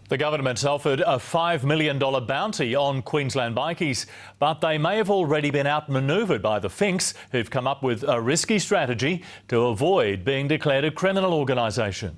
The government's offered a $5 million bounty on Queensland bikies, but they may have already been outmanoeuvred by the Finks, who've come up with a risky strategy to avoid being declared a criminal organisation.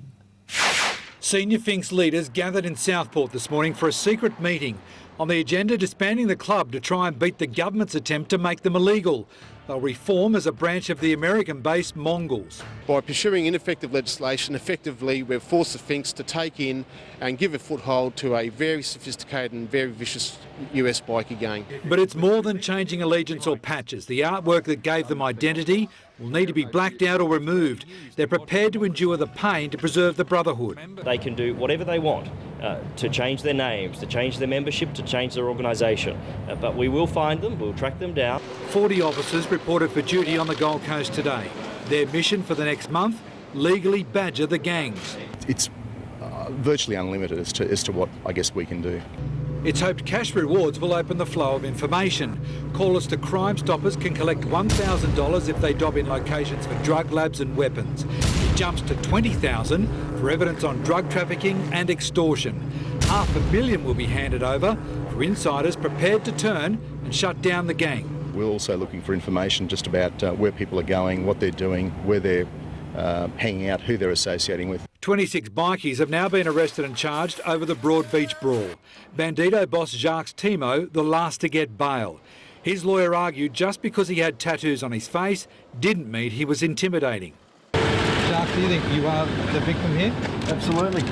Senior Finks leaders gathered in Southport this morning for a secret meeting. On the agenda, disbanding the club to try and beat the government's attempt to make them illegal. They'll reform as a branch of the American-based Mongols. By pursuing ineffective legislation, effectively we've forced the Finks to take in and give a foothold to a very sophisticated and very vicious US bikie gang. But it's more than changing allegiance or patches. The artwork that gave them identity will need to be blacked out or removed. They're prepared to endure the pain to preserve the brotherhood. They can do whatever they want to change their names, to change their membership, to change their organisation. But we will find them, we'll track them down. 40 officers reported for duty on the Gold Coast today. Their mission for the next month, legally badger the gangs. It's virtually unlimited as to what I guess we can do. It's hoped cash rewards will open the flow of information. Callers to Crime Stoppers can collect $1,000 if they dob in locations for drug labs and weapons. It jumps to $20,000 for evidence on drug trafficking and extortion. $500,000 will be handed over for insiders prepared to turn and shut down the gang. We're also looking for information just about where people are going, what they're doing, where they're hanging out, who they're associating with. 26 bikies have now been arrested and charged over the Broadbeach brawl. Bandito boss Jacques Timo, the last to get bail. His lawyer argued just because he had tattoos on his face didn't mean he was intimidating. Jacques, do you think you are the victim here? Absolutely.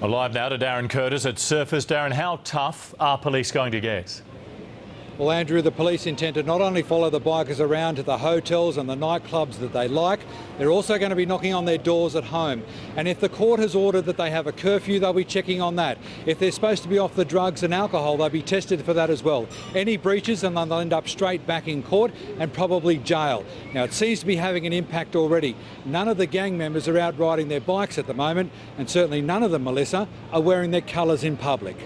Alive now to Darren Curtis at Surfers. Darren, how tough are police going to get? Well, Andrew, the police intend to not only follow the bikers around to the hotels and the nightclubs that they like, they're also going to be knocking on their doors at home. And if the court has ordered that they have a curfew, they'll be checking on that. If they're supposed to be off the drugs and alcohol, they'll be tested for that as well. Any breaches and they'll end up straight back in court and probably jail. Now, it seems to be having an impact already. None of the gang members are out riding their bikes at the moment, and certainly none of them, Melissa, are wearing their colours in public.